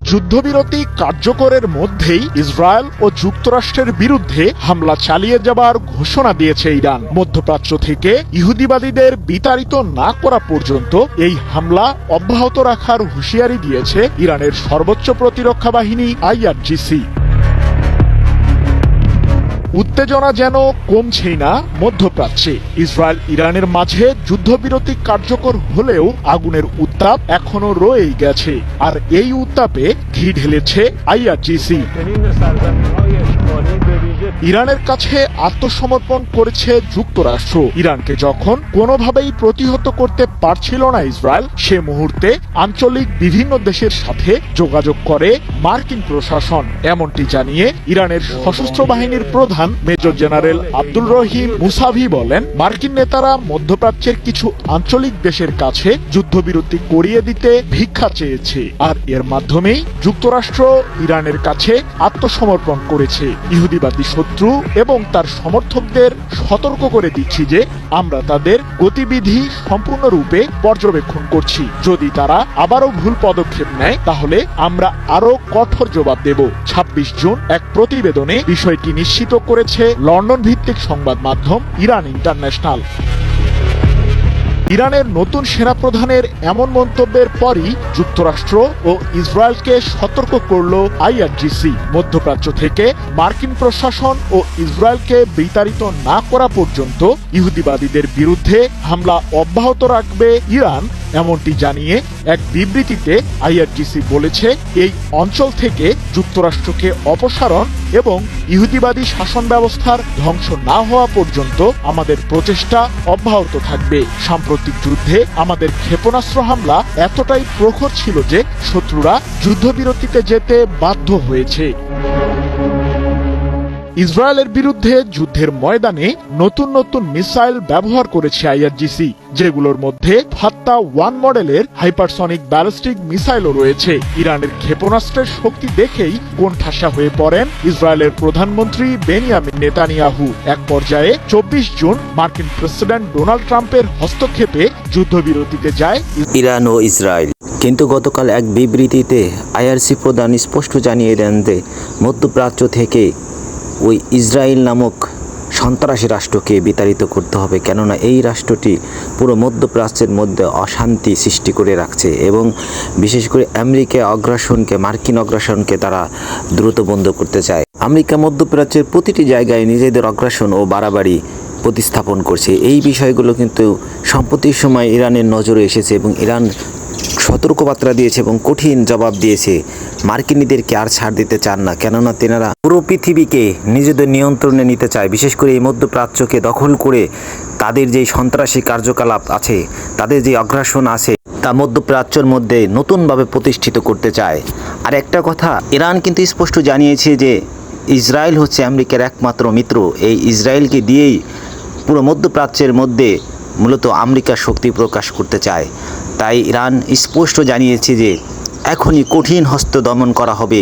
যুদ্ধবিরতি কার্যকরের মধ্যেই ইসরায়েল ও যুক্তরাষ্ট্রের বিরুদ্ধে হামলা চালিয়ে যাবার ঘোষণা দিয়েছে ইরান। মধ্যপ্রাচ্য থেকে ইহুদিবাদীদের বিতাড়িত না করা পর্যন্ত এই হামলা অব্যাহত রাখার হুঁশিয়ারি দিয়েছে ইরানের সর্বোচ্চ প্রতিরক্ষা বাহিনী আইআরজিসি। উত্তেজনা যেন কমছেই না মধ্যপ্রাচ্যে। ইসরায়েল ইরানের মাঝে যুদ্ধবিরতি কার্যকর হলেও আগুনের উত্তাপ এখনো রয়েই গেছে, আর এই উত্তাপে ঘি ঢেলেছে আইআরজিসি। ইরানের কাছে আত্মসমর্পণ করেছে যুক্তরাষ্ট্র। ইরানকে যখন কোনোভাবেই প্রতিহত করতে পারছিল না ইসরায়েল, সে মুহূর্তে আঞ্চলিক বিভিন্ন দেশের সাথে যোগাযোগ করে মার্কিন প্রশাসন। এমনটি জানিয়ে ইরানের সশস্ত্র বাহিনীর প্রধান মেজর জেনারেল আব্দুল রহিম মুসাভি বলেন, মার্কিন নেতারা মধ্যপ্রাচ্যের কিছু আঞ্চলিক দেশের কাছে যুদ্ধবিরতি করিয়ে দিতে ভিক্ষা চেয়েছে, আর এর মাধ্যমেই যুক্তরাষ্ট্র ইরানের কাছে আত্মসমর্পণ করেছে। ইহুদিবাদী শত্রু এবং তার সমর্থকদের সতর্ক করে দিচ্ছি যে আমরা তাদের গতিবিধি সম্পূর্ণরূপে পর্যবেক্ষণ করছি। যদি তারা আবারও ভুল পদক্ষেপ নেয় তাহলে আমরা আরো কঠোর জবাব দেব। ২৬ জুন এক প্রতিবেদনে বিষয়টি নিশ্চিত করেছে লন্ডন ভিত্তিক সংবাদ মাধ্যম ইরান ইন্টারন্যাশনাল। ইরানের নতুন সেনাপ্রধানের এমন মন্তব্যের পরই যুক্তরাষ্ট্র ও ইসরায়েলকে সতর্ক করল আইআরজিসি। মধ্যপ্রাচ্য থেকে মার্কিন প্রশাসন ও ইসরায়েলকে বিতাড়িত না করা পর্যন্ত ইহুদিবাদীদের বিরুদ্ধে হামলা অব্যাহত রাখবে ইরান, এমনটি জানিয়ে এক বিবৃতিতে আইআরজিসি বলেছে, এই অঞ্চল থেকে যুক্তরাষ্ট্রকে অপসারণ এবং ইহুদিবাদী শাসন ব্যবস্থার ধ্বংস না হওয়া পর্যন্ত আমাদের প্রচেষ্টা অব্যাহত থাকবে। সাম্প্রতিক যুদ্ধে আমাদের ক্ষেপণাস্ত্র হামলা এতটাই প্রখর ছিল যে শত্রুরা যুদ্ধবিরতিতে যেতে বাধ্য হয়েছে। ইসরায়েলের বিরুদ্ধে যুদ্ধের ময়দানে নতুন নতুন মিসাইল ব্যবহার করেছে আইআরজিসি, যেগুলোর মধ্যে ফাত্তা-1 মডেলের হাইপারসনিক ব্যালিস্টিক মিসাইলও রয়েছে। ইরানের ক্ষেপণাস্ত্রের শক্তি দেখেই কোণঠাসা হয়ে পড়েন ইসরায়েলের প্রধানমন্ত্রী বেনিয়ামিন নেতানিয়াহু। এক পর্যায়ে ২৪ জুন মার্কিন প্রেসিডেন্ট ডোনাল্ড ট্রাম্পের হস্তক্ষেপে যুদ্ধবিরতিতে যায় ইরান ও ইসরায়েল। কিন্তু গতকাল এক বিবৃতিতে আইআরসি প্রধান স্পষ্ট জানিয়ে দেন যে মধ্যপ্রাচ্য থেকে ওই ইসরায়েল নামক সন্ত্রাসী রাষ্ট্রকে বিতাড়িত করতে হবে, কেননা এই রাষ্ট্রটি পুরো মধ্যপ্রাচ্যের মধ্যে অশান্তি সৃষ্টি করে রাখছে এবং বিশেষ করে মার্কিন অগ্রাসনকে তারা দ্রুত বন্ধ করতে চায়। আমেরিকা মধ্যপ্রাচ্যের প্রতিটি জায়গায় নিজেদের অগ্রাসন ও বাড়াবাড়ি প্রতিস্থাপন করছে। এই বিষয়গুলো কিন্তু সম্প্রতি সময় ইরানের নজরে এসেছে এবং ইরান সতর্কবার্তা দিয়েছে এবং কঠিন জবাব দিয়েছে। মার্কিনীদেরকে আর ছাড় দিতে চান না, কেননা তেনারা পুরো পৃথিবীকে নিজেদের নিয়ন্ত্রণে নিতে চায়। বিশেষ করে এই মধ্যপ্রাচ্যকে দখল করে তাদের যে সন্ত্রাসী কার্যকলাপ আছে, তাদের যে অগ্রাসন আছে, তা মধ্যপ্রাচ্যের মধ্যে নতুনভাবে প্রতিষ্ঠিত করতে চায়। আর একটা কথা, ইরান কিন্তু স্পষ্ট জানিয়েছে যে ইসরায়েল হচ্ছে আমেরিকার একমাত্র মিত্র। এই ইসরায়েলকে দিয়েই পুরো মধ্যপ্রাচ্যের মধ্যে মূলত আমেরিকার শক্তি প্রকাশ করতে চায়। তাই ইরান স্পষ্ট জানিয়েছে যে এখনই কঠিন হস্ত দমন করা হবে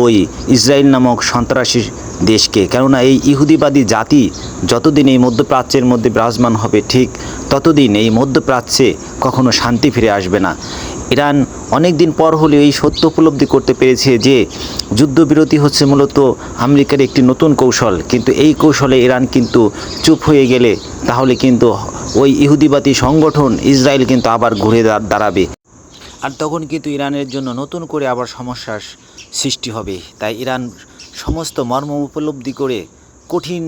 ওই ইসরায়েল নামক সন্ত্রাসী দেশকে, কেননা এই ইহুদিবাদী জাতি যতদিন এই মধ্যপ্রাচ্যের মধ্যে বিরাজমান হবে, ঠিক ততদিন এই মধ্যপ্রাচ্যে কখনো শান্তি ফিরে আসবে না। ইরান অনেক দিন পর হলেও এই সত্য উপলব্ধি করতে পেরেছে যে যুদ্ধবিরতি হচ্ছে মূলত আমেরিকার একটি নতুন কৌশল, কিন্তু এই কৌশলে ইরান কিন্তু চুপ হয়ে গেলে তাহলে কিন্তু ওই ইহুদিবাদী সংগঠন ইসরায়েল কিন্তু আবার ঘুরে দাঁড়াবে, আর তখন কিন্তু ইরানের জন্য নতুন করে আবার সমস্যার সৃষ্টি হবে। তাই ইরান সমস্ত মর্ম উপলব্ধি করে কঠিন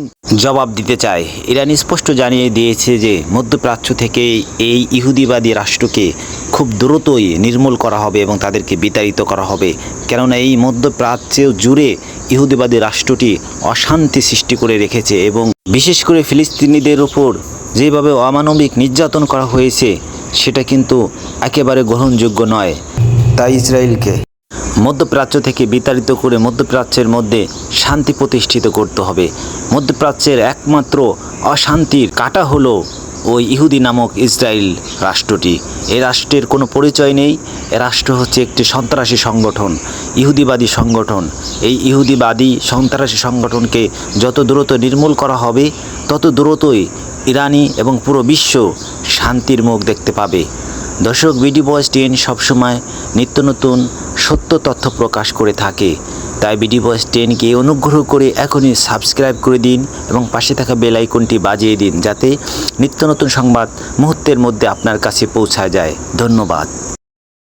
জবাব দিতে চায়। ইরান স্পষ্ট জানিয়ে দিয়েছে যে মধ্যপ্রাচ্য থেকে এই ইহুদিবাদী রাষ্ট্রকে খুব দ্রুতই নির্মূল করা হবে এবং তাদেরকে বিতাড়িত করা হবে, কেননা এই মধ্যপ্রাচ্যে জুড়ে ইহুদিবাদী রাষ্ট্রটি অশান্তি সৃষ্টি করে রেখেছে এবং বিশেষ করে ফিলিস্তিনিদের উপর যেভাবে অমানবিক নির্যাতন করা হয়েছে সেটা কিন্তু একেবারে গ্রহণযোগ্য নয়। তাই ইসরায়েলকে মধ্যপ্রাচ্য থেকে বিতাড়িত করে মধ্যপ্রাচ্যের মধ্যে শান্তি প্রতিষ্ঠিত করতে হবে। মধ্যপ্রাচ্যের একমাত্র অশান্তির কাঁটা হলো ওই ইহুদি নামক ইসরায়েল রাষ্ট্রটি। এই রাষ্ট্রের কোনো পরিচয় নেই। এ রাষ্ট্র হচ্ছে একটি সন্ত্রাসী সংগঠন, ইহুদিবাদী সংগঠন। এই ইহুদিবাদী সন্ত্রাসী সংগঠনকে যত দ্রুত নির্মূল করা হবে তত দ্রুতই ইরানি এবং পুরো বিশ্ব শান্তির মুখ দেখতে পাবে। দর্শক, বিডি ভয়েস 10 সবসময় নিত্য নতুন সত্য তথ্য প্রকাশ করে থাকে, তাই বিডি ভয়েস 10কে অনুগ্রহ করে এখনই সাবস্ক্রাইব করে দিন এবং পাশে থাকা বেল আইকনটি বাজিয়ে দিন, যাতে নিত্য নতুন সংবাদ মুহূর্তের মধ্যে আপনার কাছে পৌঁছা যায়। ধন্যবাদ।